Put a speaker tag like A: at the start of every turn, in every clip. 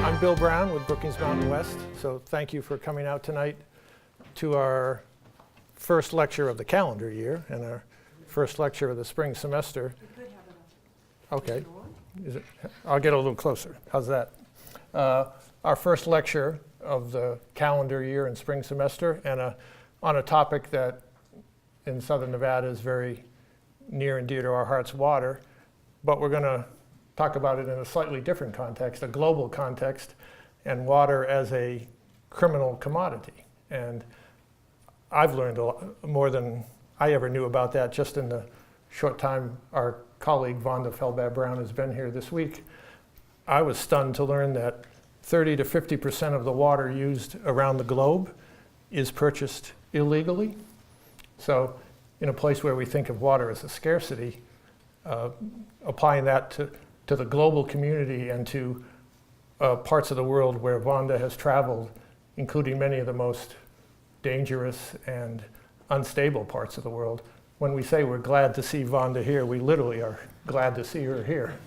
A: I'm Bill Brown with Brookings Mountain West, so thank you for coming out tonight to our first lecture of the calendar year and our first lecture of the spring semester. Okay, I'll get a little closer. How's that? Our first lecture of the calendar year and spring semester, and on a topic that in Southern Nevada is very near and dear to our hearts, water, but we're going to talk about it in a slightly different context, a global context, and water as a criminal commodity. And I've learned a lot more than I ever knew about that just in the short time our colleague Vanda Felbab-Brown has been here this week. I was stunned to learn that 30 to 50% of the water used around the globe is purchased illegally. So in a place where we think of water as a scarcity, applying that to the global community and to parts of the world where Vanda has traveled, including many of the most dangerous and unstable parts of the world. When we say we're glad to see Vanda here, we literally are glad to see her here.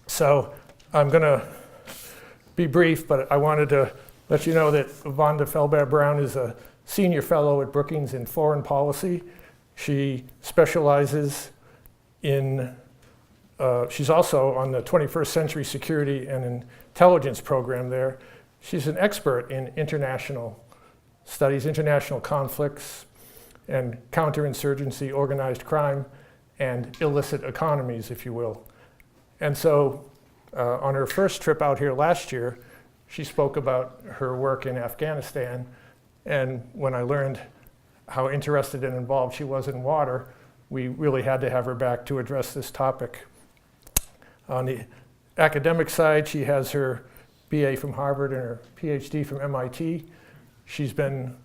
A: So I'm going to be brief, but I wanted to let you know that Vanda Felbab-Brown is a senior fellow at Brookings in foreign policy. She specializes in she's also on the 21st Century Security and Intelligence program there. She's an expert in international studies, international conflicts, and counterinsurgency, organized crime, and illicit economies, if you will. And so on her first trip out here last year, she spoke about her work in Afghanistan. And when I learned how interested and involved she was in water, we really had to have her back to address this topic. On the academic side, she has her BA from Harvard and her PhD from MIT. She's been,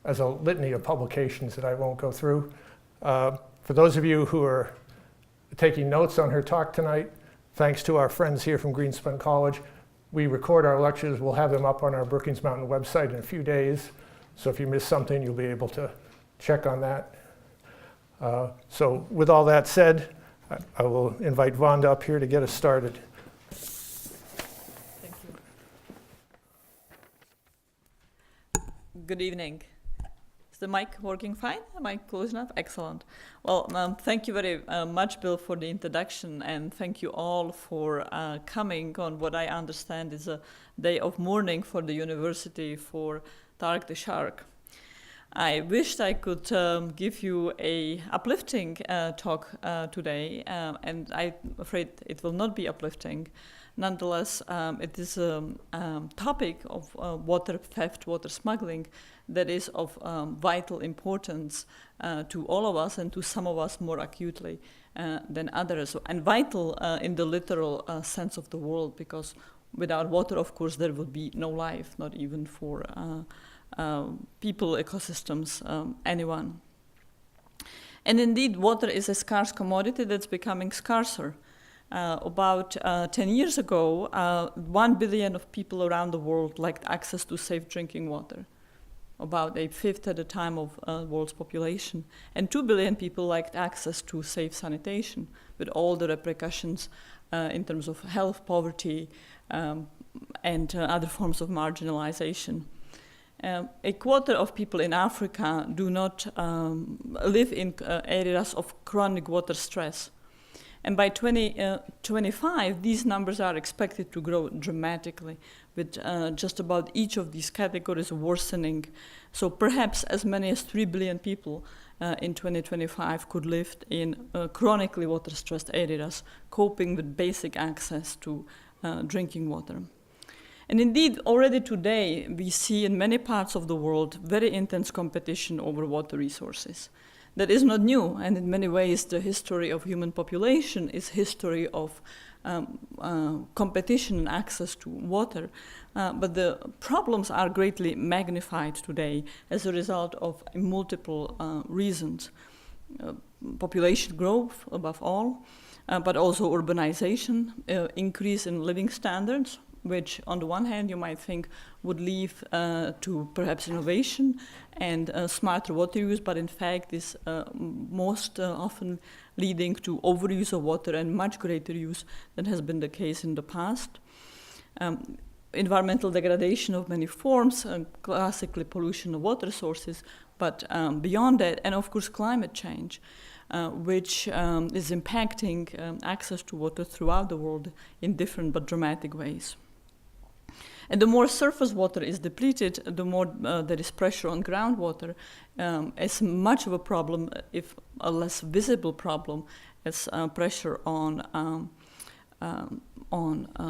A: as a litany of publications that I won't go through. For those of you who are taking notes on her talk tonight, thanks to our friends here from Greenspun College, we record our lectures. We'll have them up on our Brookings Mountain website in a few days. So if you miss something, you'll be able to check on that. So with all that said, I will invite Vanda up here to get us started.
B: Thank you. Good evening. Is the mic working fine? Am I close enough? Excellent. Well, thank you very much, Bill, for the introduction, and thank you all for coming on what I understand is a day of mourning for the university for Tarek the Shark. I wished I could give you a uplifting talk today, and I'm afraid it will not be uplifting. Nonetheless, it is a topic of water theft, water smuggling, that is of vital importance to all of us and to some of us more acutely than others. And vital in the literal sense of the word, because without water, of course, there would be no life, not even for people, ecosystems, anyone. And indeed, water is a scarce commodity that's becoming scarcer. About 10 years ago, 1 billion of people around the world lacked access to safe drinking water, about a fifth at the time of the world's population. And 2 billion people lacked access to safe sanitation, with all the repercussions in terms of health, poverty, and other forms of marginalization. A quarter of people in Africa do not live in areas of chronic water stress. And by 2025, these numbers are expected to grow dramatically, with just about each of these categories worsening. So perhaps as many as 3 billion people in 2025 could live in chronically water-stressed areas, coping with basic access to drinking water. And indeed, already today, we see in many parts of the world very intense competition over water resources. That is not new, and in many ways, the history of human population is history of competition and access to water. But the problems are greatly magnified today as a result of multiple reasons. Population growth, above all, but also urbanization, increase in living standards, which on the one hand you might think would lead to perhaps innovation and smarter water use, but in fact is most often leading to overuse of water and much greater use than has been the case in the past. environmental degradation of many forms, classically pollution of water sources, but beyond that, and of course climate change, which is impacting access to water throughout the world in different but dramatic ways. And the more surface water is depleted, the more there is pressure on groundwater. As much of a problem, if a less visible problem, as pressure on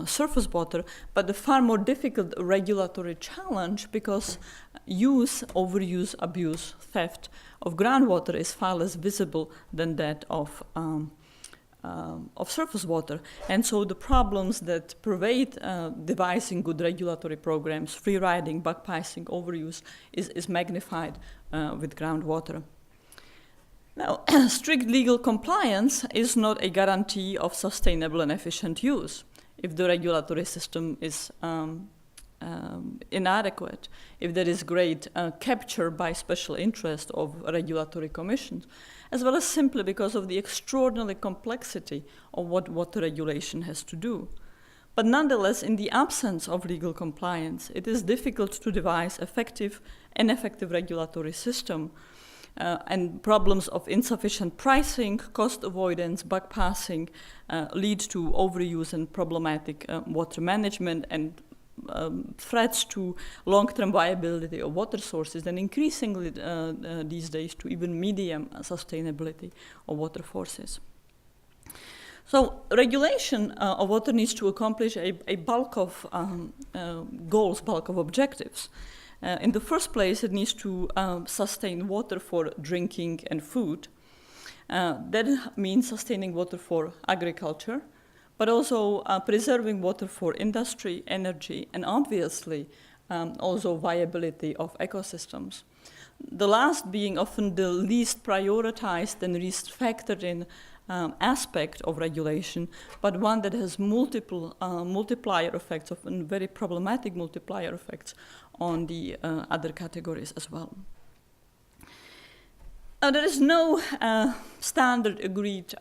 B: surface water, but the far more difficult regulatory challenge, because use, overuse, abuse, theft of groundwater is far less visible than that of surface water. And so the problems that pervade devising good regulatory programs, free riding, backpassing, overuse, is magnified with groundwater. Now, strict legal compliance is not a guarantee of sustainable and efficient use. If the regulatory system is inadequate, if there is great capture by special interest of regulatory commissions, as well as simply because of the extraordinary complexity of what water regulation has to do. But nonetheless, in the absence of legal compliance, it is difficult to devise effective and effective regulatory system. And problems of insufficient pricing, cost avoidance, backpassing lead to overuse and problematic water management and threats to long-term viability of water sources, and increasingly these days to even medium sustainability of water forces. So regulation of water needs to accomplish a bulk of goals, bulk of objectives. In the first place, it needs to sustain water for drinking and food. That means sustaining water for agriculture, but also preserving water for industry, energy, and obviously also viability of ecosystems. The last being often the least prioritized and least factored in aspect of regulation, but one that has multiple multiplier effects, often very problematic multiplier effects on the other categories as well. There is no standard agreed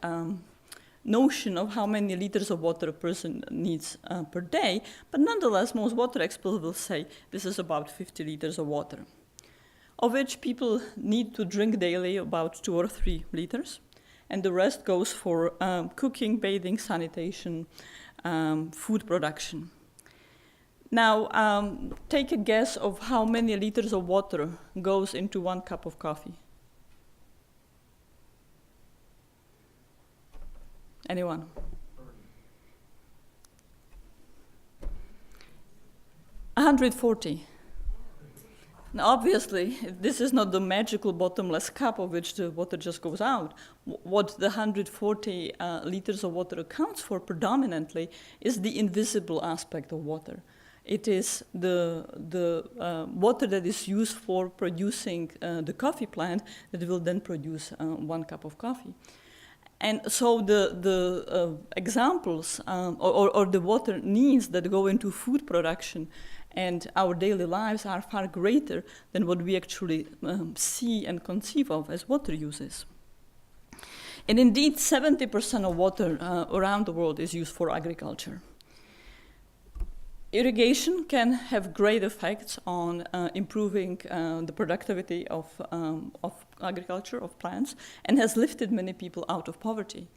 B: notion of how many liters of water a person needs per day, but nonetheless, most water experts will say this is about 50 liters of water, of which people need to drink daily about 2 or 3 liters, and the rest goes for cooking, bathing, sanitation, food production. Now, take a guess of how many liters of water goes into 1 cup of coffee. Anyone? 140. Now, obviously, this is not the magical bottomless cup of which the water just goes out. What the 140 liters of water accounts for predominantly is the invisible aspect of water. It is the water that is used for producing the coffee plant that will then produce 1 cup of coffee. And so the examples or the water needs that go into food production and our daily lives are far greater than what we actually see and conceive of as water uses. And indeed, 70% of water around the world is used for agriculture. Irrigation can have great effects on improving the productivity of agriculture, of plants, and has lifted many people out of poverty.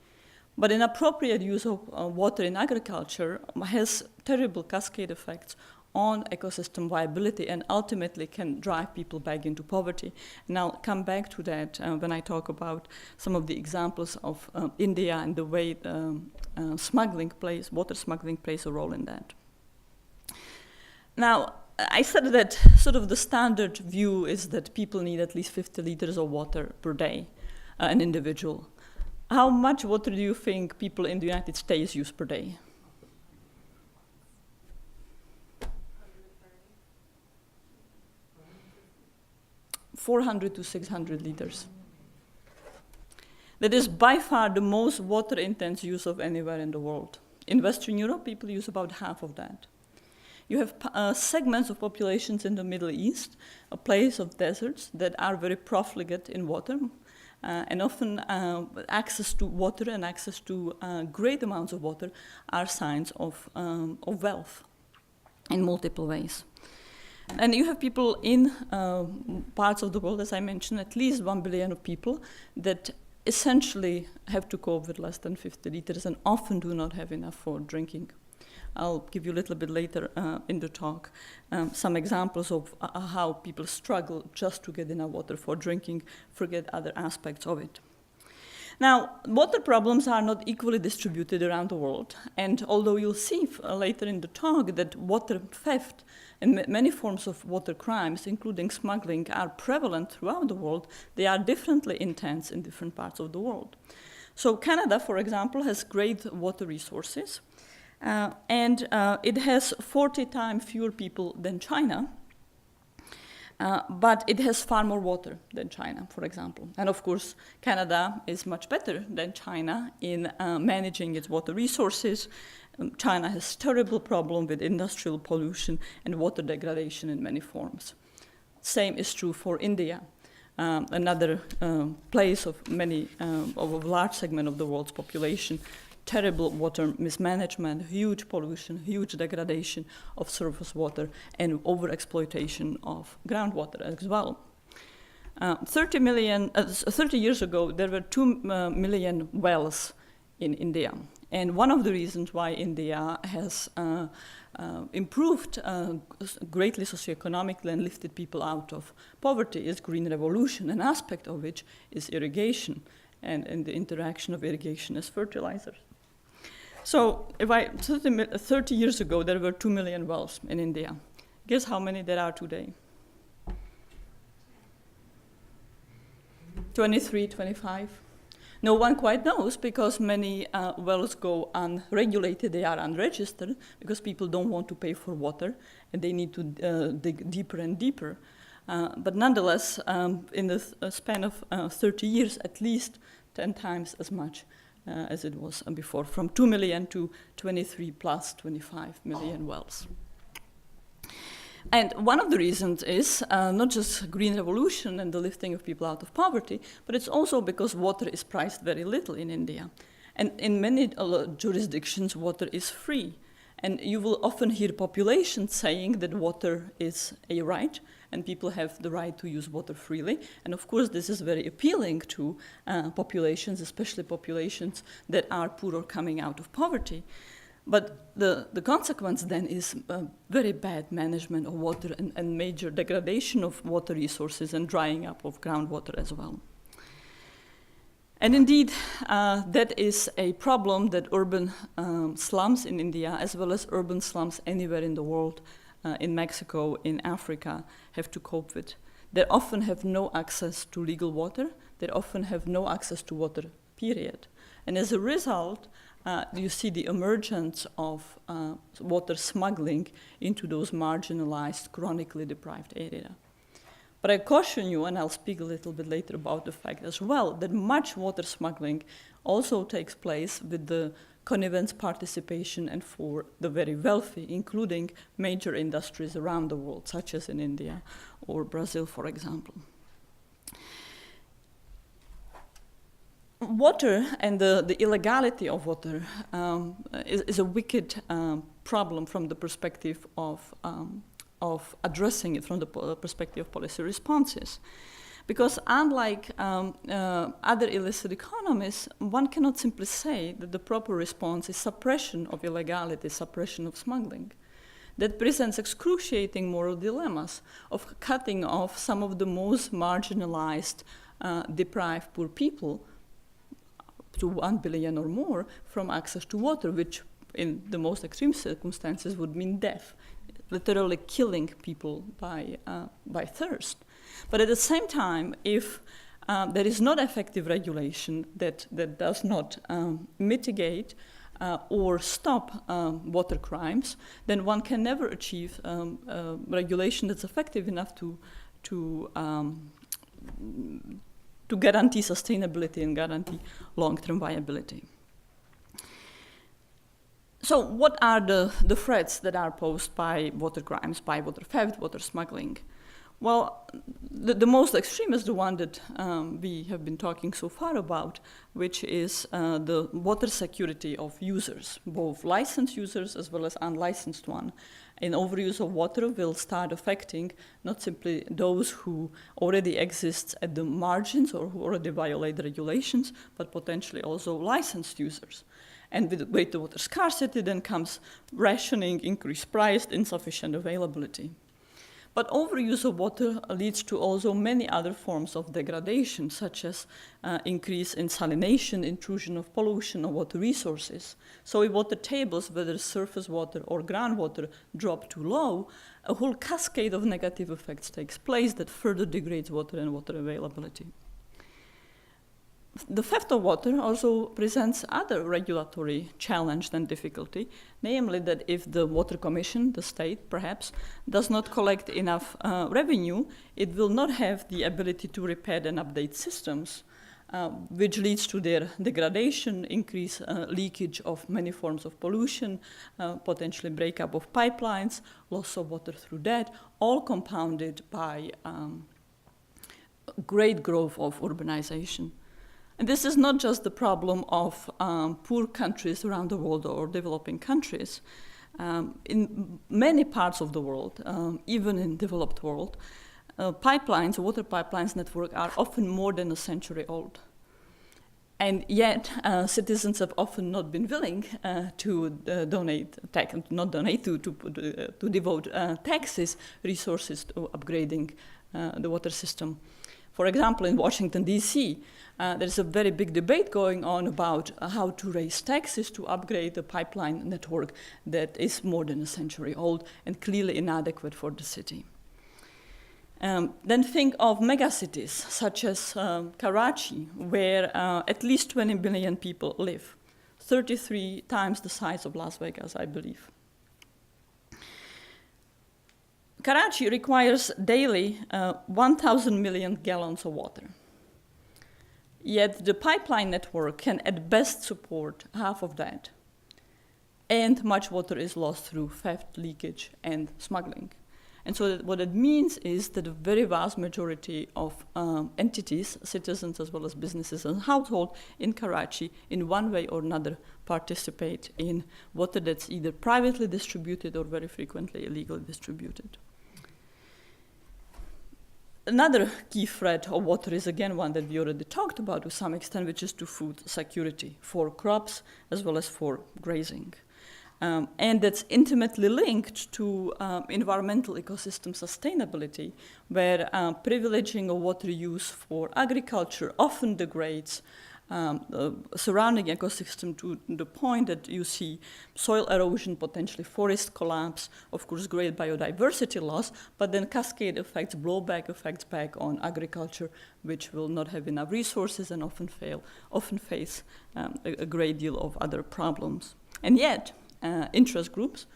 B: But inappropriate use of water in agriculture has terrible cascade effects on ecosystem viability and ultimately can drive people back into poverty. And I'll come back to that when I talk about some of the examples of India and the way water smuggling plays a role in that. Now, I said that sort of the standard view is that people need at least 50 liters of water per day, an individual. How much water do you think people in the United States use per day? 400 to 600 liters. That is by far the most water-intense use of anywhere in the world. In Western Europe, people use about half of that. You have segments of populations in the Middle East, a place of deserts that are very profligate in water, and often access to water and access to great amounts of water are signs of wealth. in multiple ways. And you have people in parts of the world, as I mentioned, at least 1 billion of people that essentially have to cope with less than 50 liters and often do not have enough for drinking. I'll give you a little bit later in the talk some examples of how people struggle just to get enough water for drinking, forget other aspects of it. Now, water problems are not equally distributed around the world, and although you'll see later in the talk that water theft and many forms of water crimes, including smuggling, are prevalent throughout the world, they are differently intense in different parts of the world. So Canada, for example, has great water resources, and it has 40 times fewer people than China, but it has far more water than China, for example. And of course, Canada is much better than China in managing its water resources. China has terrible problem with industrial pollution and water degradation in many forms. Same is true for India, another place of of a large segment of the world's population. Terrible water mismanagement, huge pollution, huge degradation of surface water, and overexploitation of groundwater as well. 30 years ago, there were 2 million wells in India. And one of the reasons why India has improved greatly socioeconomically and lifted people out of poverty is green revolution, an aspect of which is irrigation and the interaction of irrigation as fertilizer. So 30 years ago, there were 2 million wells in India. Guess how many there are today? 23, 25. No one quite knows because many wells go unregulated, they are unregistered because people don't want to pay for water and they need to dig deeper and deeper. But nonetheless, in the span of 30 years, at least 10 times as much as it was before, from 2 million to 23 plus 25 million wells. And one of the reasons is not just green revolution and the lifting of people out of poverty, but it's also because water is priced very little in India. And in many jurisdictions, water is free. And you will often hear populations saying that water is a right, and people have the right to use water freely. And of course, this is very appealing to populations, especially populations that are poor or coming out of poverty. But the consequence then is very bad management of water and major degradation of water resources and drying up of groundwater as well. And indeed, that is a problem that urban slums in India, as well as urban slums anywhere in the world, in Mexico, in Africa, have to cope with. They often have no access to legal water. They often have no access to water, period. And as a result, you see the emergence of water smuggling into those marginalized, chronically deprived areas. But I caution you, and I'll speak a little bit later about the fact as well, that much water smuggling also takes place with the connivance participation and for the very wealthy, including major industries around the world, such as in India or Brazil, for example. Water and the illegality of water is a wicked problem from the perspective of addressing it from the perspective of policy responses. Because unlike other illicit economies, one cannot simply say that the proper response is suppression of illegality, suppression of smuggling. That presents excruciating moral dilemmas of cutting off some of the most marginalized, deprived poor people, to 1 billion or more, from access to water, which in the most extreme circumstances would mean death, literally killing people by thirst. But at the same time, if there is not effective regulation that does not mitigate or stop water crimes, then one can never achieve regulation that's effective enough to guarantee sustainability and guarantee long-term viability. So what are the threats that are posed by water crimes, by water theft, water smuggling? Well, the most extreme is the one that we have been talking so far about, which is the water security of users, both licensed users as well as unlicensed one. And overuse of water will start affecting not simply those who already exist at the margins or who already violate the regulations, but potentially also licensed users. And with greater water scarcity then comes rationing, increased price, insufficient availability. But overuse of water leads to also many other forms of degradation, such as increase in salination, intrusion of pollution of water resources. So if water tables, whether surface water or groundwater, drop too low, a whole cascade of negative effects takes place that further degrades water and water availability. The theft of water also presents other regulatory challenge and difficulty, namely that if the Water Commission, the state perhaps, does not collect enough revenue, it will not have the ability to repair and update systems, which leads to their degradation, increase leakage of many forms of pollution, potentially breakup of pipelines, loss of water through that, all compounded by great growth of urbanization. And this is not just the problem of poor countries around the world or developing countries. In many parts of the world, even in developed world, pipelines, water pipelines network are often more than a century old. And yet, citizens have often not been willing to devote taxes, resources to upgrading the water system. For example, in Washington, D.C., there's a very big debate going on about how to raise taxes to upgrade the pipeline network that is more than a century old and clearly inadequate for the city. Then think of megacities such as Karachi, where at least 20 million people live, 33 times the size of Las Vegas, I believe. Karachi requires daily 1,000 million gallons of water. Yet the pipeline network can at best support half of that. And much water is lost through theft, leakage, and smuggling. And so what it means is that a very vast majority of entities, citizens as well as businesses and households in Karachi, in one way or another, participate in water that's either privately distributed or very frequently illegally distributed. Another key threat of water is again one that we already talked about to some extent, which is to food security for crops as well as for grazing. And that's intimately linked to environmental ecosystem sustainability, where privileging of water use for agriculture often degrades surrounding ecosystem to the point that you see soil erosion, potentially forest collapse, of course great biodiversity loss, but then cascade effects, blowback effects back on agriculture, which will not have enough resources and often face a great deal of other problems. And yet, interest groups,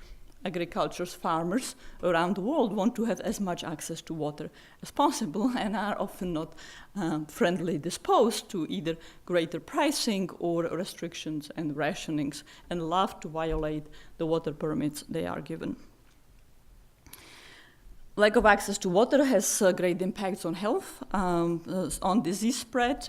B: agriculturists, farmers around the world want to have as much access to water as possible and are often not friendly disposed to either greater pricing or restrictions and rationings and love to violate the water permits they are given. Lack of access to water has great impacts on health, on disease spread,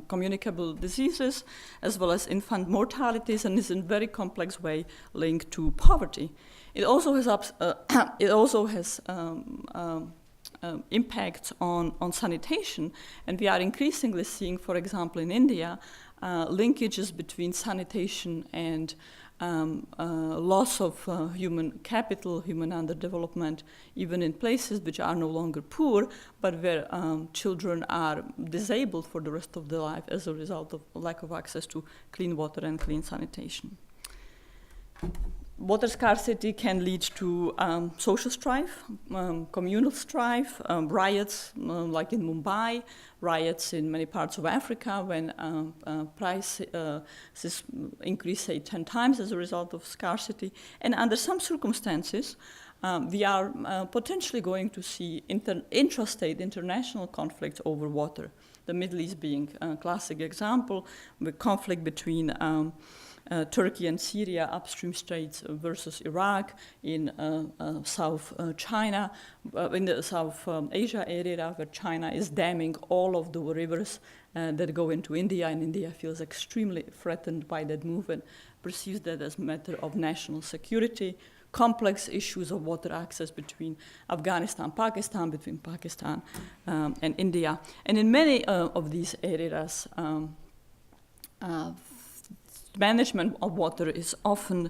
B: communicable diseases, as well as infant mortalities, and is in a very complex way linked to poverty. It also has impacts on sanitation, and we are increasingly seeing, for example, in India, linkages between sanitation and loss of human capital, human underdevelopment, even in places which are no longer poor, but where children are disabled for the rest of their life as a result of lack of access to clean water and clean sanitation. Water scarcity can lead to social strife, communal strife, riots like in Mumbai, riots in many parts of Africa when prices increase, say, 10 times as a result of scarcity. And under some circumstances, we are potentially going to see intrastate international conflicts over water. The Middle East being a classic example, with conflict between Turkey and Syria upstream states versus Iraq, in South China, in the South Asia area, where China is damming all of the rivers that go into India, and India feels extremely threatened by that move and perceives that as a matter of national security. Complex issues of water access between Afghanistan, Pakistan, between Pakistan and India. And in many of these areas, management of water is often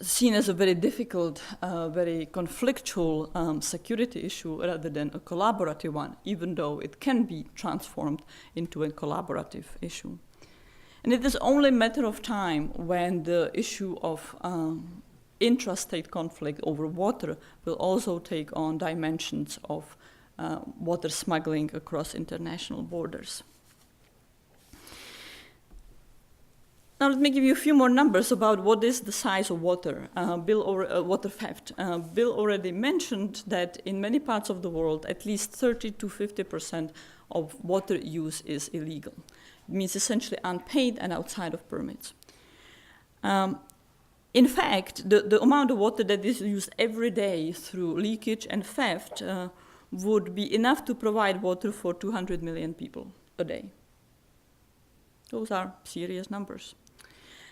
B: seen as a very difficult, very conflictual security issue rather than a collaborative one, even though it can be transformed into a collaborative issue. And it is only a matter of time when the issue of intrastate conflict over water will also take on dimensions of water smuggling across international borders. Now let me give you a few more numbers about what is the size of water, water theft. Bill already mentioned that in many parts of the world, at least 30 to 50% of water use is illegal. It means essentially unpaid and outside of permits. In fact, the amount of water that is used every day through leakage and theft would be enough to provide water for 200 million people a day. Those are serious numbers.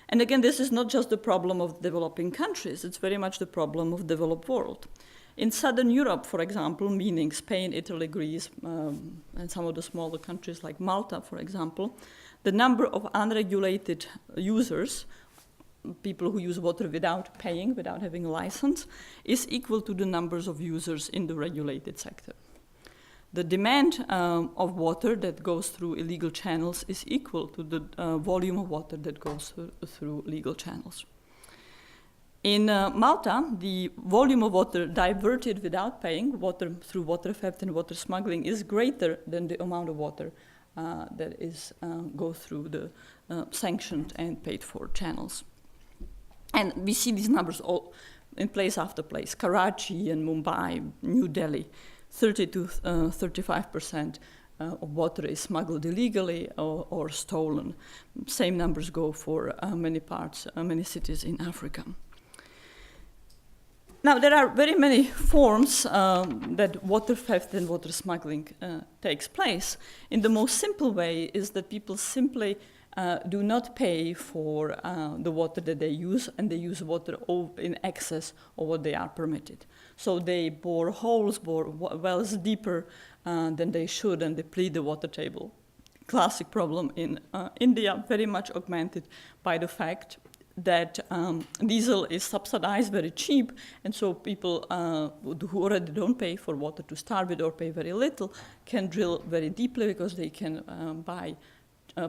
B: And again, this is not just the problem of developing countries, it's very much the problem of the developed world. In Southern Europe, for example, meaning Spain, Italy, Greece, and some of the smaller countries like Malta, for example, the number of unregulated users, people who use water without paying, without having a license, is equal to the numbers of users in the regulated sector. The demand of water that goes through illegal channels is equal to the volume of water that goes through legal channels. In Malta, the volume of water diverted without paying, water through water theft and water smuggling, is greater than the amount of water that goes through the sanctioned and paid for channels. And we see these numbers all in place after place. Karachi and Mumbai, New Delhi, 30 to 35% of water is smuggled illegally or stolen. Same numbers go for many cities in Africa. Now, there are very many forms that water theft and water smuggling takes place. In the most simple way is that people simply do not pay for the water that they use, and they use water in excess of what they are permitted. So they bore wells deeper than they should, and deplete the water table. Classic problem in India, very much augmented by the fact that diesel is subsidized very cheap, and so people who already don't pay for water to start with or pay very little can drill very deeply because they can buy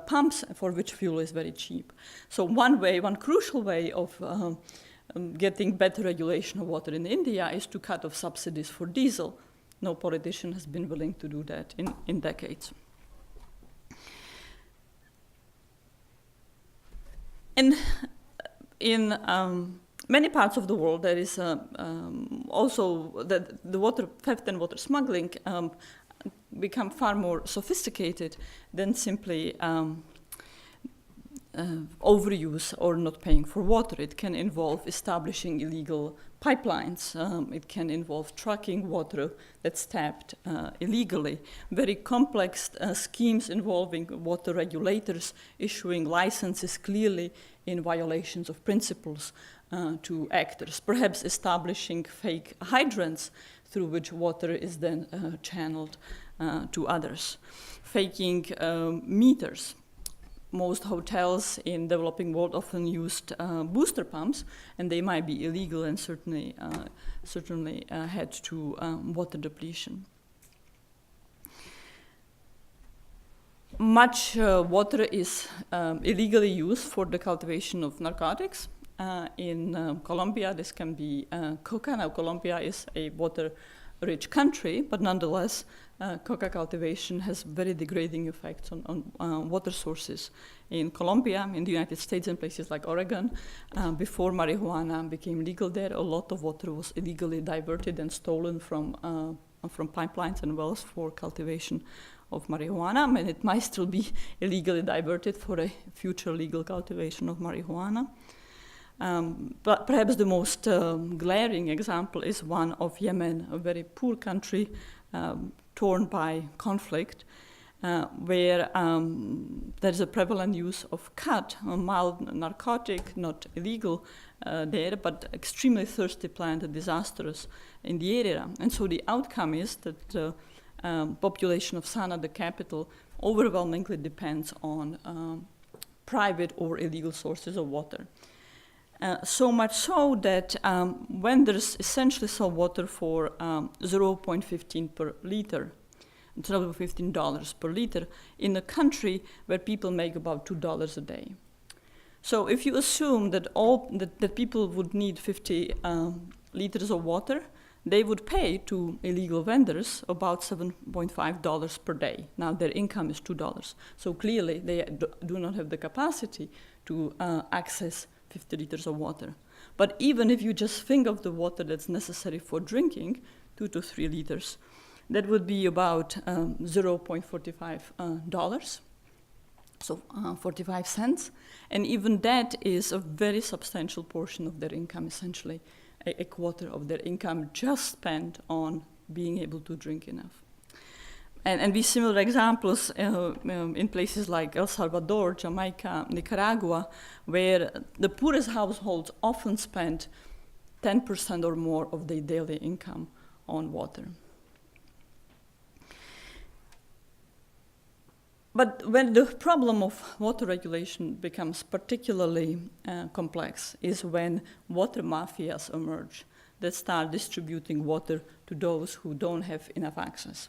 B: pumps for which fuel is very cheap. So one crucial way of getting better regulation of water in India is to cut off subsidies for diesel. No politician has been willing to do that in decades. And in many parts of the world, there is also that the water theft and water smuggling become far more sophisticated than simply overuse or not paying for water. It can involve establishing illegal pipelines. It can involve trucking water that's tapped illegally. Very complex schemes involving water regulators issuing licenses clearly in violations of principles to actors, perhaps establishing fake hydrants through which water is then channeled to others. Faking meters. Most hotels in developing world often used booster pumps, and they might be illegal and certainly head to water depletion. Much water is illegally used for the cultivation of narcotics. In Colombia, this can be coca. Now, Colombia is a water-rich country, but nonetheless, coca cultivation has very degrading effects on water sources. In Colombia, in the United States, and places like Oregon, before marijuana became legal there, a lot of water was illegally diverted and stolen from pipelines and wells for cultivation of marijuana, and it might still be illegally diverted for a future legal cultivation of marijuana. But perhaps the most glaring example is one of Yemen, a very poor country torn by conflict, where there's a prevalent use of khat, a mild narcotic, not illegal there, but extremely thirsty plant and disastrous in the area. And so the outcome is that the population of Sana'a, the capital, overwhelmingly depends on private or illegal sources of water. So much so that when there's essentially salt water for 0.15 per liter, $15 per liter, in a country where people make about $2 a day. So if you assume that that people would need 50 liters of water, they would pay to illegal vendors about $7.5 per day. Now their income is $2. So clearly they do not have the capacity to access 50 liters of water. But even if you just think of the water that's necessary for drinking, 2 to 3 liters, that would be about $0.45, so 45 cents. And even that is a very substantial portion of their income, essentially a quarter of their income just spent on being able to drink enough. And we see similar examples in places like El Salvador, Jamaica, Nicaragua, where the poorest households often spend 10% or more of their daily income on water. But when the problem of water regulation becomes particularly complex is when water mafias emerge that start distributing water to those who don't have enough access.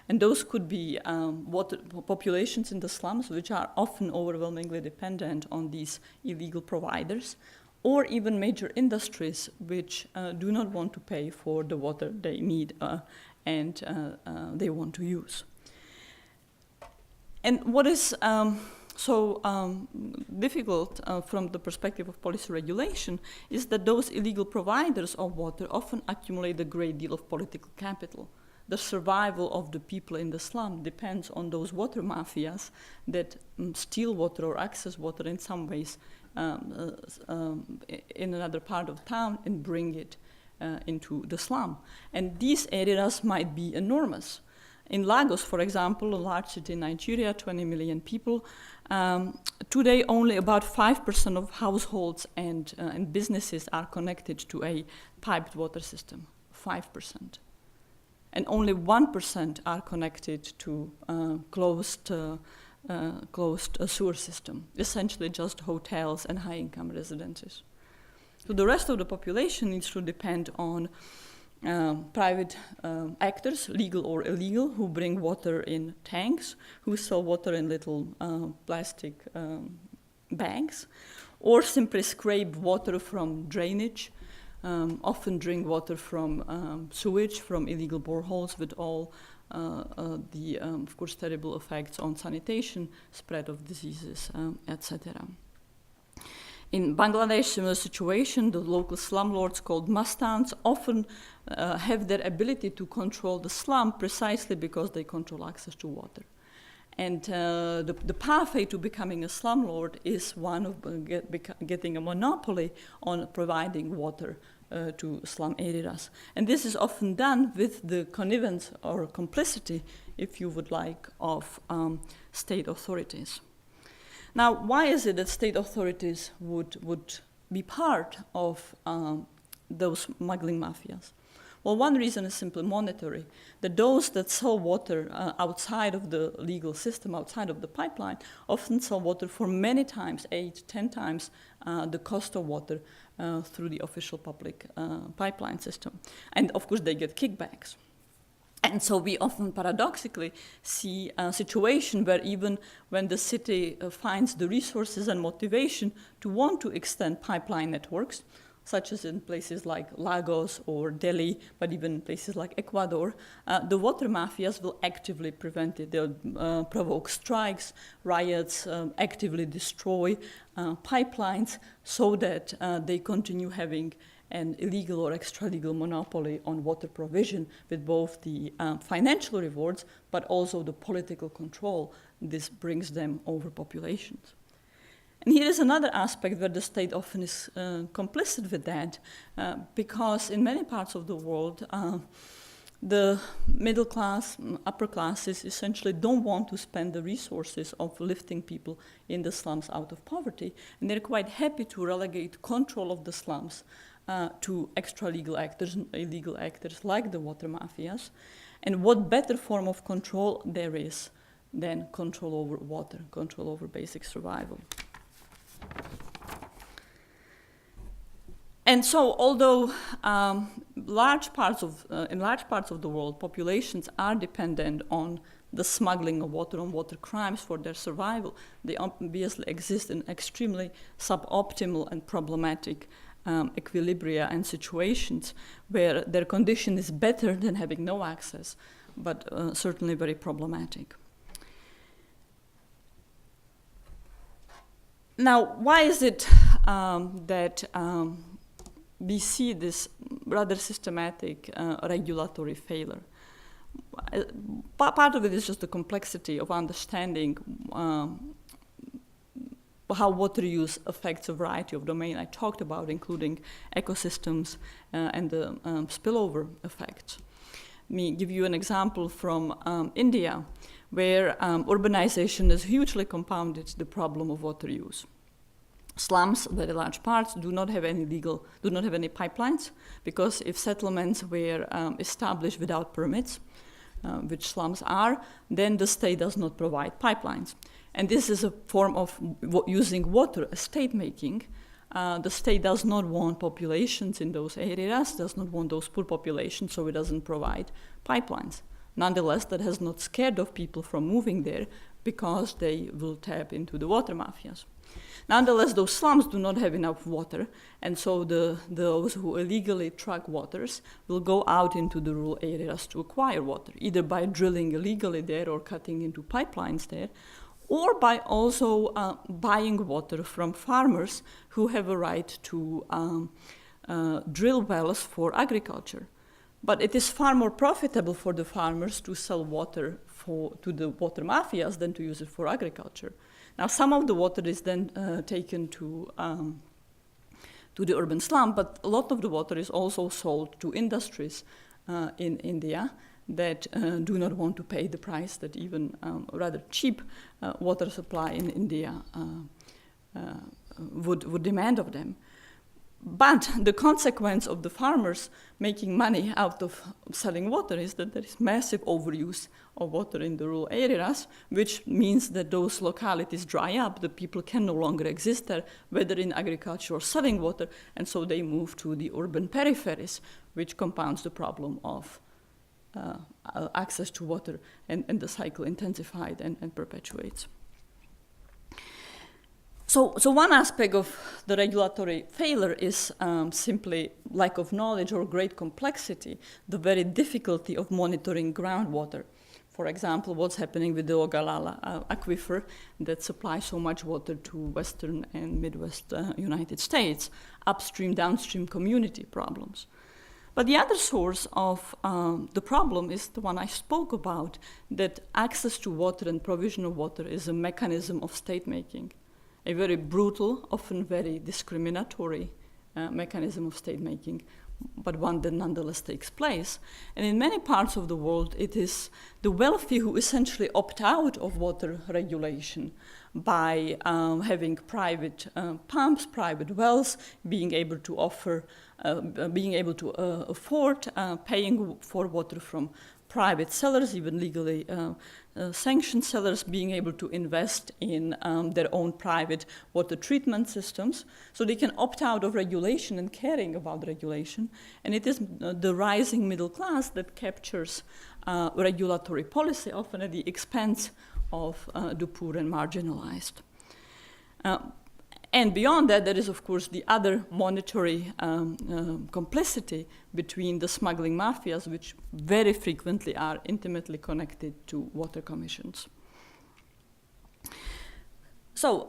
B: And those could be water populations in the slums, which are often overwhelmingly dependent on these illegal providers, or even major industries which do not want to pay for the water they need and they want to use. And what is so difficult from the perspective of policy regulation is that those illegal providers of water often accumulate a great deal of political capital. The survival of the people in the slum depends on those water mafias that steal water or access water in some ways in another part of town and bring it into the slum. And these areas might be enormous. In Lagos, for example, a large city in Nigeria, 20 million people, today only about 5% of households and businesses are connected to a piped water system, 5%. And only 1% are connected to closed sewer system, essentially just hotels and high-income residences. So the rest of the population needs to depend on private actors, legal or illegal, who bring water in tanks, who sell water in little plastic bags, or simply scrape water from drainage, often drink water from sewage, from illegal boreholes, with all the, of course, terrible effects on sanitation, spread of diseases, etc. In Bangladesh, similar situation, the local slumlords called mastans often have their ability to control the slum precisely because they control access to water. And the pathway to becoming a slumlord is one of getting a monopoly on providing water to slum areas. And this is often done with the connivance or complicity, if you would like, of state authorities. Now, why is it that state authorities would be part of those smuggling mafias? Well, one reason is simply monetary, that those that sell water outside of the legal system, outside of the pipeline, often sell water for many times, 8, 10 times the cost of water through the official public pipeline system. And of course, they get kickbacks. And so we often paradoxically see a situation where even when the city finds the resources and motivation to want to extend pipeline networks, such as in places like Lagos or Delhi, but even places like Ecuador, the water mafias will actively prevent it. They'll provoke strikes, riots, actively destroy pipelines so that they continue having an illegal or extra-legal monopoly on water provision with both the financial rewards but also the political control this brings them over populations. And here is another aspect where the state often is complicit with that, because in many parts of the world, the middle class, upper classes essentially don't want to spend the resources of lifting people in the slums out of poverty, and they're quite happy to relegate control of the slums to extra-legal actors, illegal actors like the water mafias. And what better form of control there is than control over water, control over basic survival. And so, although in large parts of the world, populations are dependent on the smuggling of water, on water crimes for their survival, they obviously exist in extremely suboptimal and problematic equilibria and situations where their condition is better than having no access, but certainly very problematic. Now, why is it that we see this rather systematic regulatory failure? Part of it is just the complexity of understanding how water use affects a variety of domains I talked about, including ecosystems and the spillover effects. Let me give you an example from India, where urbanization has hugely compounded the problem of water use. Slums, very large parts, do not have any pipelines, because if settlements were established without permits, which slums are, then the state does not provide pipelines. And this is a form of using water as state making. The state does not want populations in those areas, does not want those poor populations, so it doesn't provide pipelines. Nonetheless, that has not scared off people from moving there, because they will tap into the water mafias. Nonetheless, those slums do not have enough water, and so those who illegally truck waters will go out into the rural areas to acquire water, either by drilling illegally there or cutting into pipelines there, or by also buying water from farmers who have a right to drill wells for agriculture. But it is far more profitable for the farmers to sell water to the water mafias than to use it for agriculture. Now, some of the water is then taken to the urban slum, but a lot of the water is also sold to industries in India that do not want to pay the price that even rather cheap water supply in India would demand of them. But the consequence of the farmers making money out of selling water is that there is massive overuse of water in the rural areas, which means that those localities dry up, the people can no longer exist there, whether in agriculture or selling water, and so they move to the urban peripheries, which compounds the problem of access to water, and the cycle intensified and perpetuates. So one aspect of the regulatory failure is simply lack of knowledge or great complexity, the very difficulty of monitoring groundwater. For example, what's happening with the Ogallala aquifer that supplies so much water to Western and Midwest United States, upstream, downstream community problems. But the other source of the problem is the one I spoke about, that access to water and provision of water is a mechanism of state making. A very brutal, often very discriminatory mechanism of state making, but one that nonetheless takes place. And in many parts of the world, it is the wealthy who essentially opt out of water regulation by having private pumps, private wells, being able to afford paying for water from private sellers, even legally sanctioned sellers, being able to invest in their own private water treatment systems. So they can opt out of regulation and caring about regulation. And it is the rising middle class that captures regulatory policy, often at the expense of the poor and marginalized. And beyond that, there is, of course, the other monetary complicity between the smuggling mafias, which very frequently are intimately connected to water commissions. So,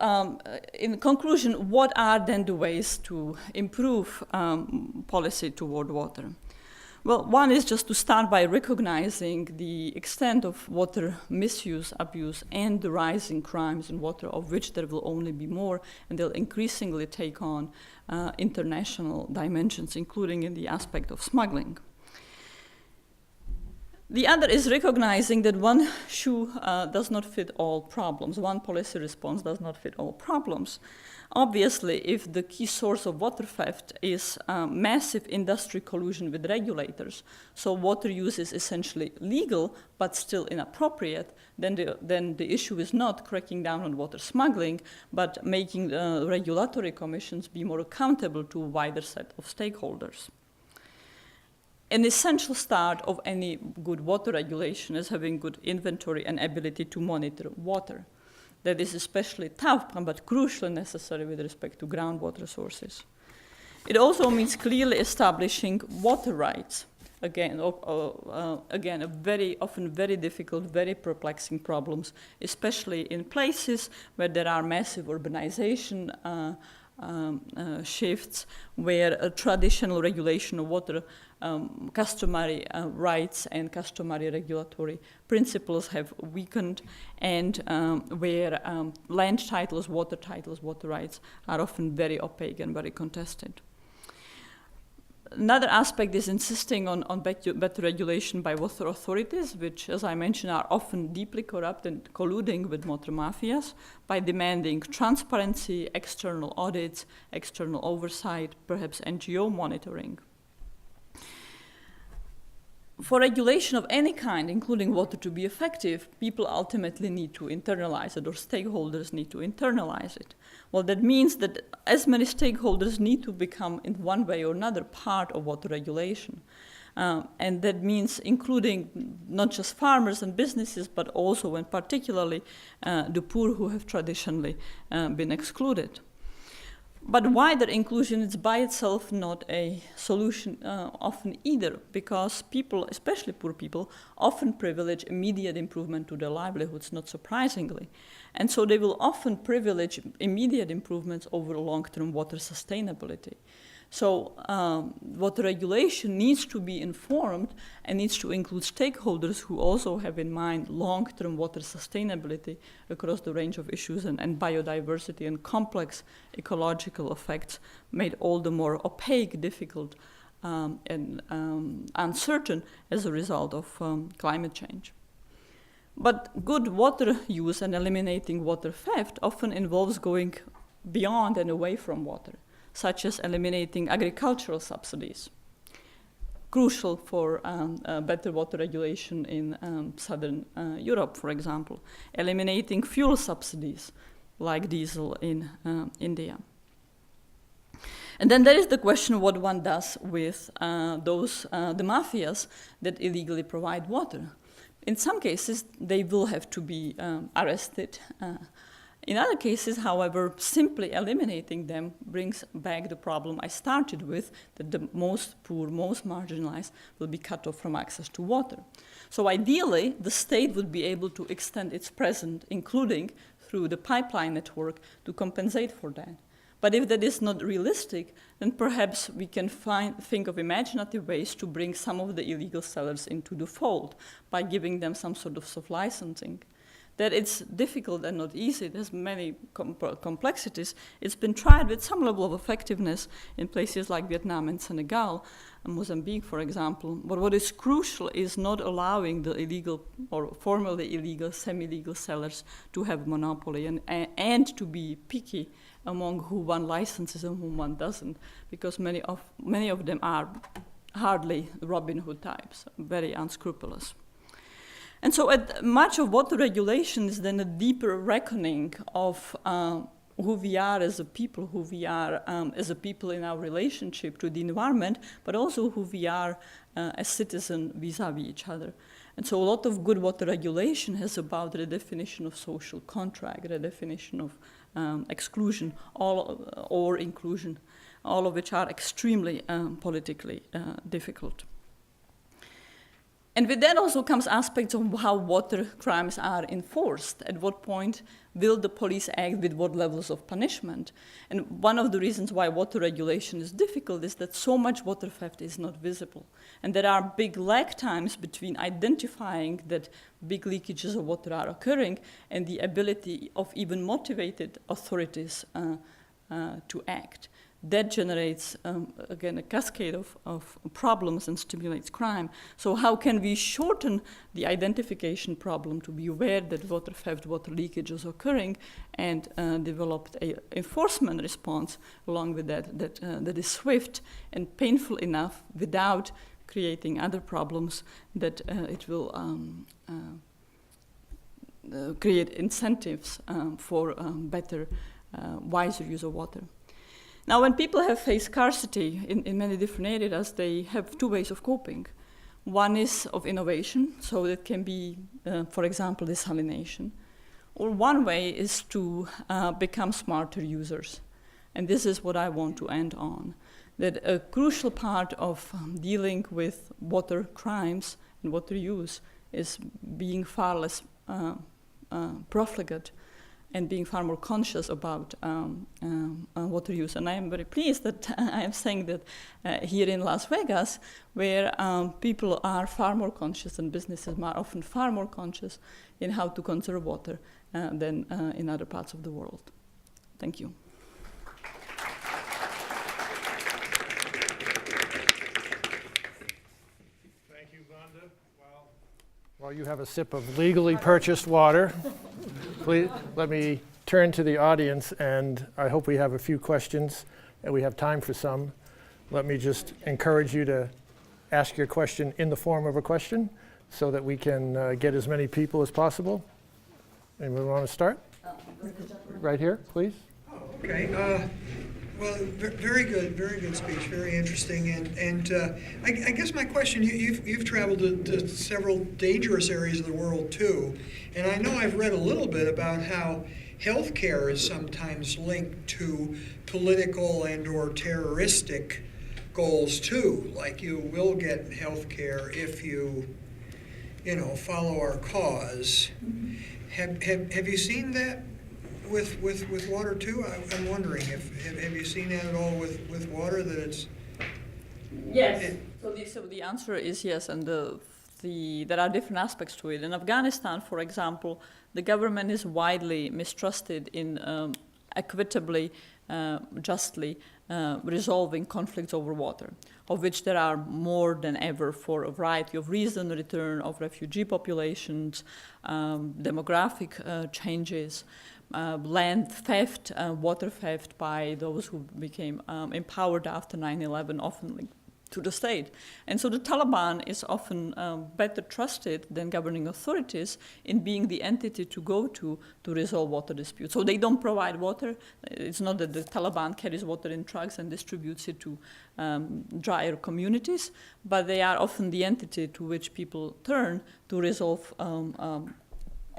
B: in conclusion, what are then the ways to improve policy toward water? Well, one is just to start by recognizing the extent of water misuse, abuse, and the rising crimes in water, of which there will only be more, and they'll increasingly take on international dimensions, including in the aspect of smuggling. The other is recognizing that one shoe does not fit all problems. One policy response does not fit all problems. Obviously, if the key source of water theft is massive industry collusion with regulators, so water use is essentially legal but still inappropriate, then the issue is not cracking down on water smuggling, but making regulatory commissions be more accountable to a wider set of stakeholders. An essential start of any good water regulation is having good inventory and ability to monitor water. That is especially tough, but crucially necessary with respect to groundwater sources. It also means clearly establishing water rights. Again, a very often very difficult, very perplexing problems, especially in places where there are massive urbanization shifts, where a traditional regulation of water, customary rights and customary regulatory principles have weakened, and where land titles, water rights are often very opaque and very contested. Another aspect is insisting on better regulation by water authorities, which, as I mentioned, are often deeply corrupt and colluding with water mafias, by demanding transparency, external audits, external oversight, perhaps NGO monitoring. For regulation of any kind, including water, to be effective, people ultimately need to internalize it, or stakeholders need to internalize it. Well, that means that as many stakeholders need to become, in one way or another, part of water regulation. And that means including not just farmers and businesses, but also and particularly the poor who have traditionally been excluded. But wider inclusion is by itself not a solution often either, because people, especially poor people, often privilege immediate improvement to their livelihoods, not surprisingly. And so they will often privilege immediate improvements over long-term water sustainability. So water regulation needs to be informed and needs to include stakeholders who also have in mind long-term water sustainability across the range of issues, and biodiversity and complex ecological effects made all the more opaque, difficult, and uncertain as a result of climate change. But good water use and eliminating water theft often involves going beyond and away from water, such as eliminating agricultural subsidies, crucial for better water regulation in southern Europe, for example, eliminating fuel subsidies like diesel in India. And then there is the question of what one does with the mafias that illegally provide water. In some cases, they will have to be arrested. In other cases, however, simply eliminating them brings back the problem I started with, that the most poor, most marginalized will be cut off from access to water. So ideally, the state would be able to extend its presence, including through the pipeline network, to compensate for that. But if that is not realistic, then perhaps we can think of imaginative ways to bring some of the illegal sellers into the fold by giving them some sort of soft licensing. That it's difficult and not easy, there's many complexities. It's been tried with some level of effectiveness in places like Vietnam and Senegal, and Mozambique, for example. But what is crucial is not allowing the illegal or formerly illegal, semi-legal sellers to have monopoly and to be picky among who one licenses and whom one doesn't, because many of them are hardly Robin Hood types, very unscrupulous. And so much of water regulation is then a deeper reckoning of who we are as a people, who we are as a people in our relationship to the environment, but also who we are as citizens vis-a-vis each other. And so a lot of good water regulation is about the definition of social contract, the definition of exclusion or inclusion, all of which are extremely politically difficult. And with that also comes aspects of how water crimes are enforced. At what point will the police act with what levels of punishment? And one of the reasons why water regulation is difficult is that so much water theft is not visible. And there are big lag times between identifying that big leakages of water are occurring and the ability of even motivated authorities to act. That generates, again, a cascade of problems and stimulates crime. So how can we shorten the identification problem to be aware that water theft, water leakage is occurring, and develop an enforcement response along with that is swift and painful enough without creating other problems that it will create incentives for better, wiser use of water. Now, when people have faced scarcity in many different areas, they have two ways of coping. One is of innovation, so it can be, for example, desalination. Or one way is to become smarter users. And this is what I want to end on, that a crucial part of dealing with water crimes and water use is being far less profligate and being far more conscious about water use. And I am very pleased that I am saying that here in Las Vegas, where people are far more conscious and businesses are often far more conscious in how to conserve water than in other parts of the world. Thank you.
A: Thank you, Vanda. While you have a sip of legally purchased water, please let me turn to the audience, and I hope we have a few questions, and we have time for some. Let me just encourage you to ask your question in the form of a question so that we can get as many people as possible. Anyone want to start? Right here, please.
C: Oh, okay. Well, very good speech, very interesting. And I guess my question, you've traveled to several dangerous areas of the world too, and I know I've read a little bit about how healthcare is sometimes linked to political and or terroristic goals too. Like you will get healthcare if you follow our cause. Have you seen that with water too? I'm wondering have you seen that at all with water, that it's
B: yes. So the answer is yes, and there are different aspects to it. In Afghanistan, for example, the government is widely mistrusted in equitably, justly resolving conflicts over water, of which there are more than ever for a variety of reasons: return of refugee populations, demographic changes, land theft, water theft by those who became empowered after 9/11, often linked to the state. And so the Taliban is often better trusted than governing authorities in being the entity to go to resolve water disputes. So they don't provide water. It's not that the Taliban carries water in trucks and distributes it to drier communities, but they are often the entity to which people turn to resolve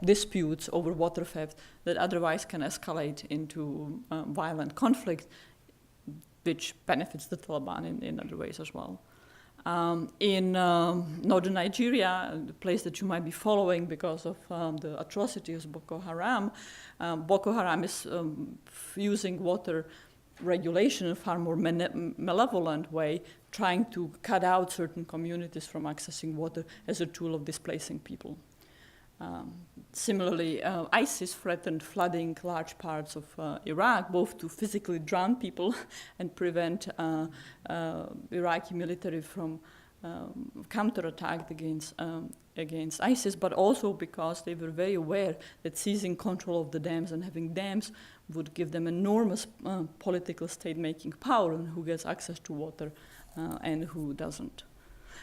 B: disputes over water theft that otherwise can escalate into violent conflict, which benefits the Taliban in other ways as well. In northern Nigeria, the place that you might be following because of the atrocities of Boko Haram is using water regulation in a far more malevolent way, trying to cut out certain communities from accessing water as a tool of displacing people. Similarly, ISIS threatened flooding large parts of Iraq, both to physically drown people and prevent Iraqi military from counterattack against ISIS, but also because they were very aware that seizing control of the dams and having dams would give them enormous political state-making power on who gets access to water and who doesn't.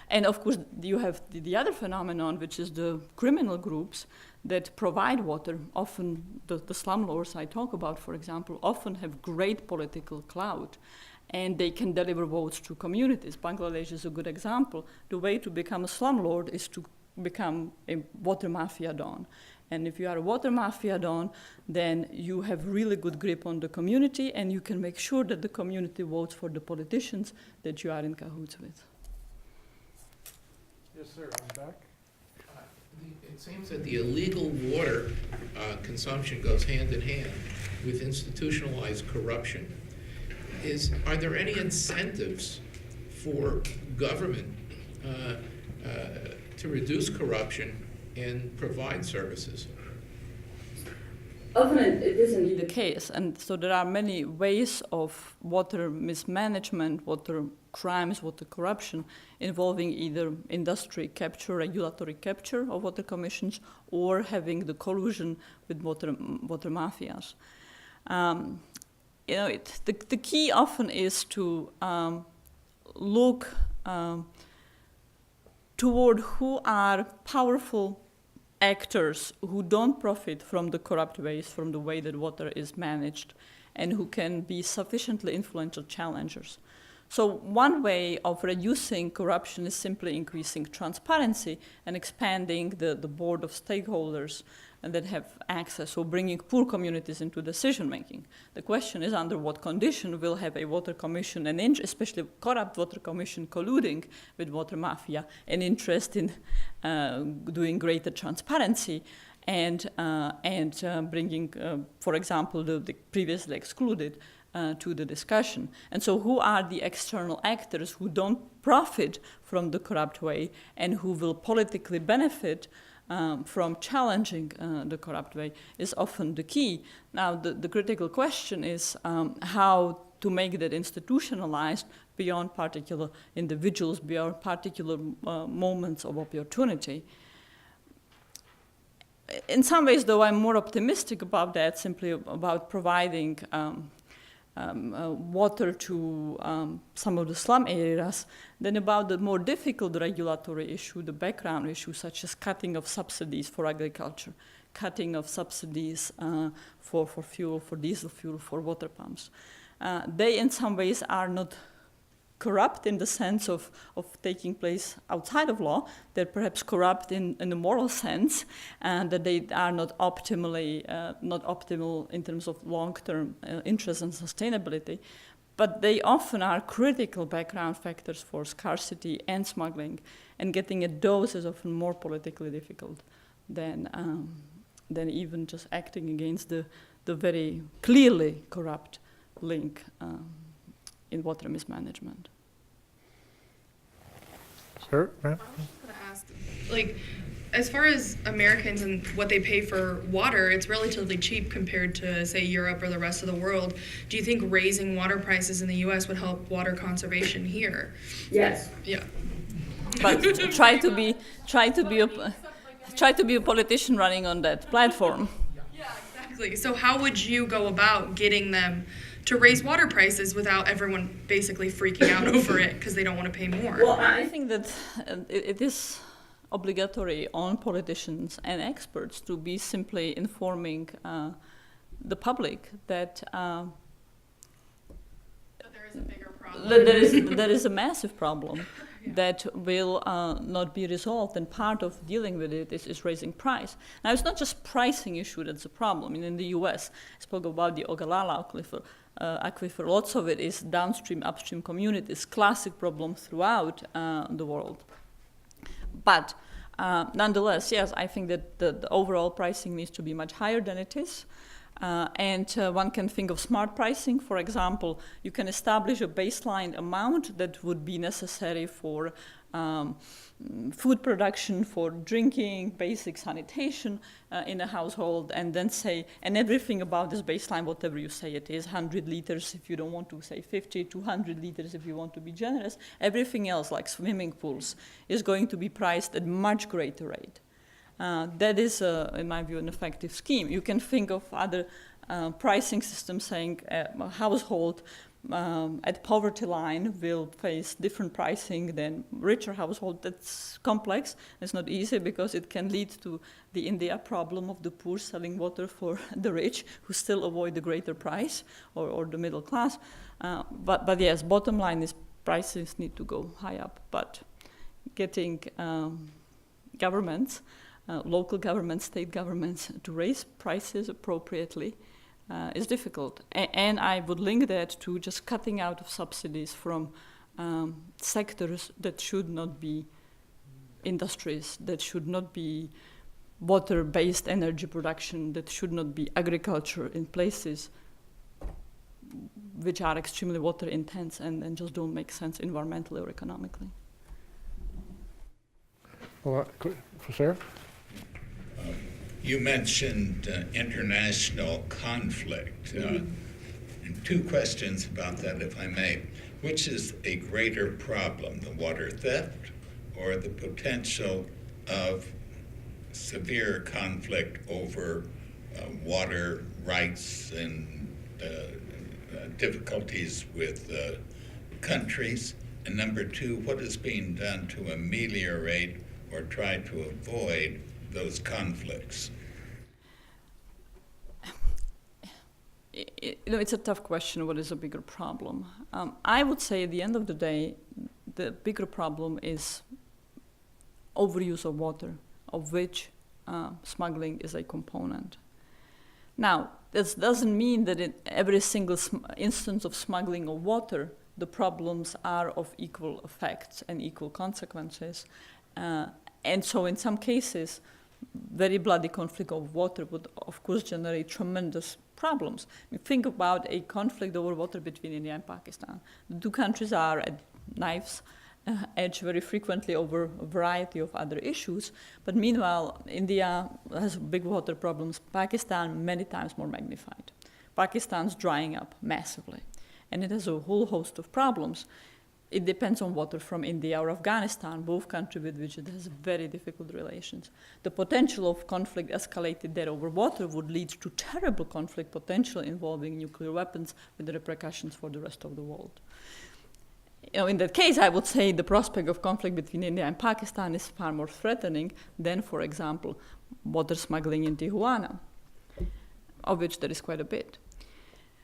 B: And of course, you have the other phenomenon, which is the criminal groups that provide water. Often the slum lords I talk about, for example, often have great political clout, and they can deliver votes to communities. Bangladesh is a good example. The way to become a slum lord is to become a water mafia don. And if you are a water mafia don, then you have really good grip on the community, and you can make sure that the community votes for the politicians that you are in cahoots with.
A: Yes, sir, I'm back.
D: It seems that the illegal water consumption goes hand in hand with institutionalized corruption. Are there any incentives for government to reduce corruption and provide services?
B: Often it isn't the case, and so there are many ways of water mismanagement, water crimes, water corruption, involving either industry capture, regulatory capture of water commissions, or having the collusion with water mafias. The key often is to look toward who are powerful actors who don't profit from the corrupt ways, from the way that water is managed, and who can be sufficiently influential challengers. So one way of reducing corruption is simply increasing transparency and expanding the board of stakeholders and that have access, or bringing poor communities into decision making. The question is under what condition will have a water commission, and especially corrupt water commission colluding with water mafia, an interest in doing greater transparency and bringing, for example, the previously excluded to the discussion. And so who are the external actors who don't profit from the corrupt way and who will politically benefit from challenging the corrupt way is often the key. Now, the critical question is how to make that institutionalized beyond particular individuals, beyond particular moments of opportunity. In some ways, though, I'm more optimistic about that, simply about providing water to some of the slum areas, than about the more difficult regulatory issue, the background issue, such as cutting of subsidies for agriculture, cutting of subsidies for fuel, for diesel fuel, for water pumps. They, in some ways, are not corrupt in the sense of taking place outside of law. They're perhaps corrupt in the moral sense, and that they are not optimal in terms of long-term interest and sustainability. But they often are critical background factors for scarcity and smuggling, and getting at those is often more politically difficult than even just acting against the very clearly corrupt link in water mismanagement.
A: Sir, ma'am?
E: I was just going to ask, like, as far as Americans and what they pay for water, it's relatively cheap compared to, say, Europe or the rest of the world. Do you think raising water prices in the U.S. would help water conservation here?
B: Yes.
E: Yeah.
B: But try to be a politician running on that platform.
E: Yeah, exactly. So how would you go about getting them to raise water prices without everyone basically freaking out over it because they don't want to pay more?
B: Well, I think that it is obligatory on politicians and experts to be simply informing the public that
E: there is a bigger problem.
B: there is a massive problem that will not be resolved, and part of dealing with it is raising price. Now, it's not just pricing issue that's a problem. I mean, in the US, I spoke about the Ogallala aquifer. Lots of it is downstream, upstream communities, classic problem throughout the world. But nonetheless, yes, I think that the overall pricing needs to be much higher than it is. And one can think of smart pricing. For example, you can establish a baseline amount that would be necessary for food production, for drinking, basic sanitation in a household, and then say, and everything about this baseline, whatever you say it is, 100 liters if you don't want to say 50, 200 liters if you want to be generous, everything else like swimming pools is going to be priced at much greater rate. That is, in my view, an effective scheme. You can think of other pricing systems saying a household at poverty line will face different pricing than richer household. That's complex. It's not easy because it can lead to the India problem of the poor selling water for the rich who still avoid the greater price, or the middle class. But yes, bottom line is prices need to go high up. But getting governments, local governments, state governments to raise prices appropriately is difficult. And I would link that to just cutting out of subsidies from sectors that should not be industries, that should not be water-based energy production, that should not be agriculture in places which are extremely water intense and just don't make sense environmentally or economically.
A: Well, for Sarah?
F: You mentioned international conflict. And two questions about that, if I may. Which is a greater problem, the water theft or the potential of severe conflict over water rights and difficulties with countries? And number two, what is being done to ameliorate or try to avoid those conflicts?
B: It's a tough question. What is a bigger problem? I would say at the end of the day, the bigger problem is overuse of water, of which smuggling is a component. Now, this doesn't mean that in every single instance of smuggling of water, the problems are of equal effects and equal consequences. And so in some cases, very bloody conflict of water would, of course, generate tremendous problems. Think about a conflict over water between India and Pakistan. The two countries are at knife's edge very frequently over a variety of other issues, but meanwhile, India has big water problems, Pakistan many times more magnified. Pakistan's drying up massively, and it has a whole host of problems. It depends on water from India or Afghanistan, both countries with which it has very difficult relations. The potential of conflict escalated there over water would lead to terrible conflict potential involving nuclear weapons with the repercussions for the rest of the world. In that case, I would say the prospect of conflict between India and Pakistan is far more threatening than, for example, water smuggling in Tijuana, of which there is quite a bit.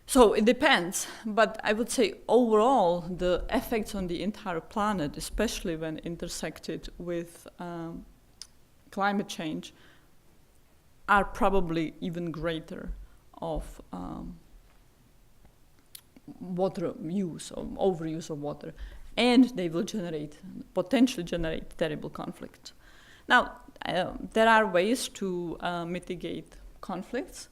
B: So it depends, but I would say overall the effects on the entire planet, especially when intersected with climate change, are probably even greater of water use or overuse of water, and they will potentially generate terrible conflict. Now, there are ways to mitigate conflicts.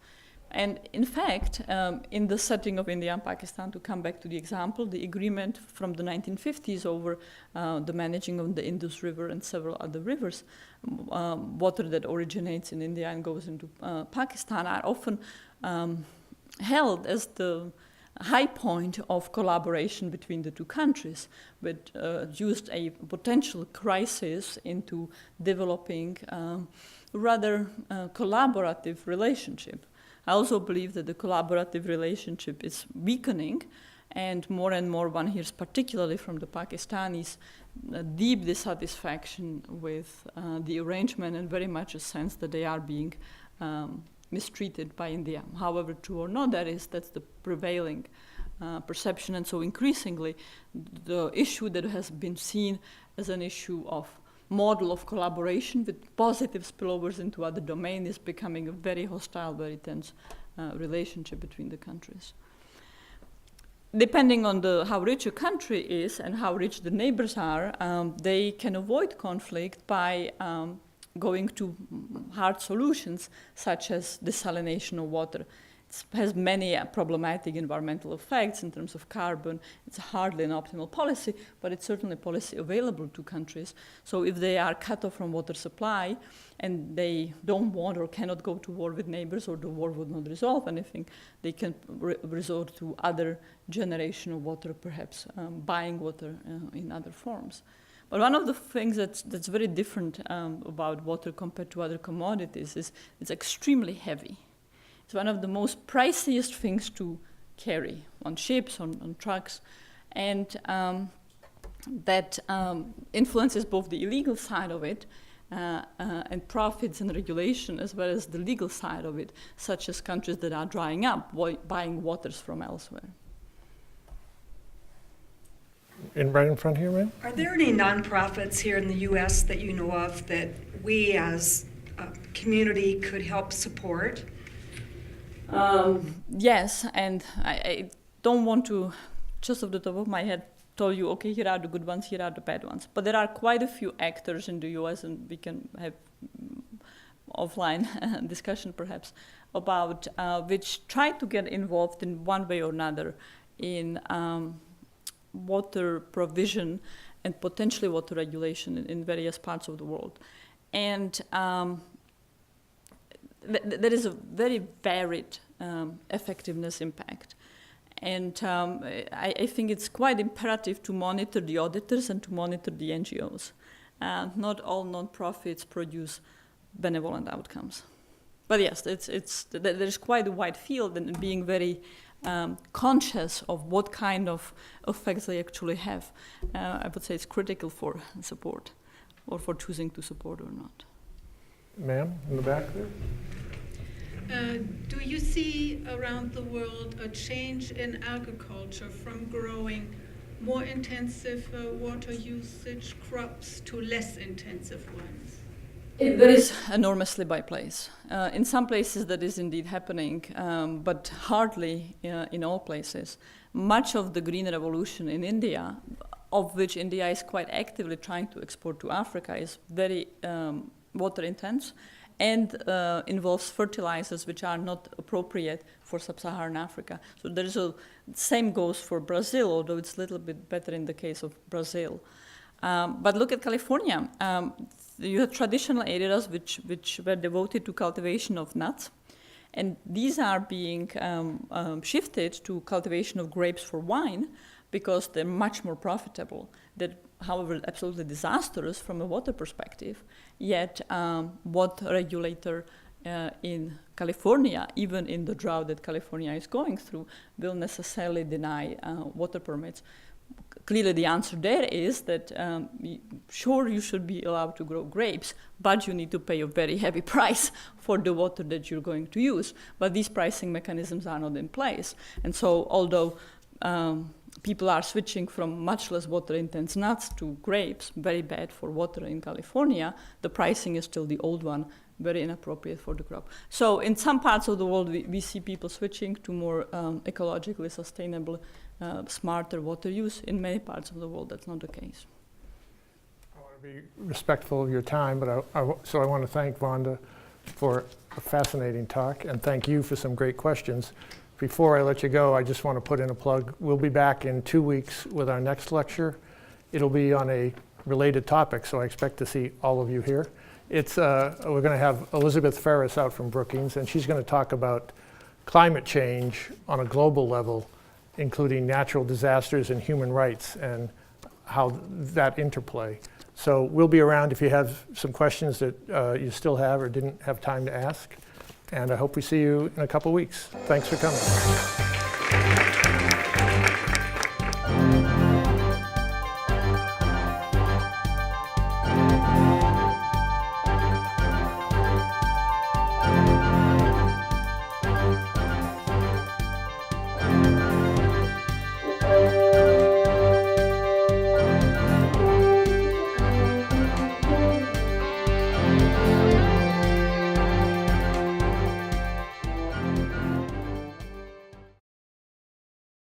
B: And in fact, in the setting of India and Pakistan, to come back to the example, the agreement from the 1950s over the managing of the Indus River and several other rivers, water that originates in India and goes into Pakistan, are often held as the high point of collaboration between the two countries, which used a potential crisis into developing rather collaborative relationship. I also believe that the collaborative relationship is weakening, and more one hears, particularly from the Pakistanis, deep dissatisfaction with the arrangement and very much a sense that they are being mistreated by India. However true or not that's the prevailing perception, and so increasingly the issue that has been seen as an issue of model of collaboration with positive spillovers into other domains is becoming a very hostile, very tense relationship between the countries. Depending on how rich a country is and how rich the neighbors are, they can avoid conflict by going to hard solutions such as desalination of water. It has many problematic environmental effects in terms of carbon. It's hardly an optimal policy, but it's certainly a policy available to countries. So if they are cut off from water supply and they don't want or cannot go to war with neighbors, or the war would not resolve anything, they can resort to other generation of water, perhaps buying water in other forms. But one of the things that's very different about water compared to other commodities is it's extremely heavy. It's one of the most priciest things to carry on ships, on trucks, and that influences both the illegal side of it and profits and regulation, as well as the legal side of it, such as countries that are drying up, buying waters from elsewhere.
A: Right in front here, ma'am?
G: Are there any nonprofits here in the U.S. that you know of that we as a community could help support?
B: Yes, and I don't want to, just off the top of my head, told you, okay, here are the good ones, here are the bad ones. But there are quite a few actors in the US, and we can have offline discussion perhaps about which try to get involved in one way or another in water provision and potentially water regulation in various parts of the world. And there is a very varied effectiveness impact. And I think it's quite imperative to monitor the auditors and to monitor the NGOs. Not all nonprofits produce benevolent outcomes. But yes, there's quite a wide field, and being very conscious of what kind of effects they actually have, I would say it's critical for support, or for choosing to support or not.
A: Ma'am, in the back there?
H: Do you see around the world a change in agriculture from growing more intensive water usage crops to less intensive ones?
B: It varies enormously by place. In some places that is indeed happening, but hardly in all places. Much of the green revolution in India, of which India is quite actively trying to export to Africa, is very water intense and involves fertilizers which are not appropriate for Sub-Saharan Africa. So there is same goes for Brazil, although it's a little bit better in the case of Brazil. But look at California. You have traditional areas which were devoted to cultivation of nuts, and these are being shifted to cultivation of grapes for wine because they're much more profitable. They're, however, absolutely disastrous from a water perspective, yet what regulator in California, even in the drought that California is going through, will necessarily deny water permits. Clearly, the answer there is that, sure, you should be allowed to grow grapes, but you need to pay a very heavy price for the water that you're going to use. But these pricing mechanisms are not in place. And so, although people are switching from much less water-intense nuts to grapes, very bad for water in California, the pricing is still the old one, very inappropriate for the crop. So in some parts of the world, we see people switching to more ecologically sustainable, smarter water use. In many parts of the world, that's not the case.
A: I want to be respectful of your time, but so I want to thank Vanda for a fascinating talk, and thank you for some great questions. Before I let you go, I just want to put in a plug. We'll be back in 2 weeks with our next lecture. It'll be on a related topic, so I expect to see all of you here. We're going to have Elizabeth Ferris out from Brookings, and she's going to talk about climate change on a global level, including natural disasters and human rights and how that interplay. So we'll be around if you have some questions that you still have or didn't have time to ask. And I hope we see you in a couple weeks. Thanks for coming.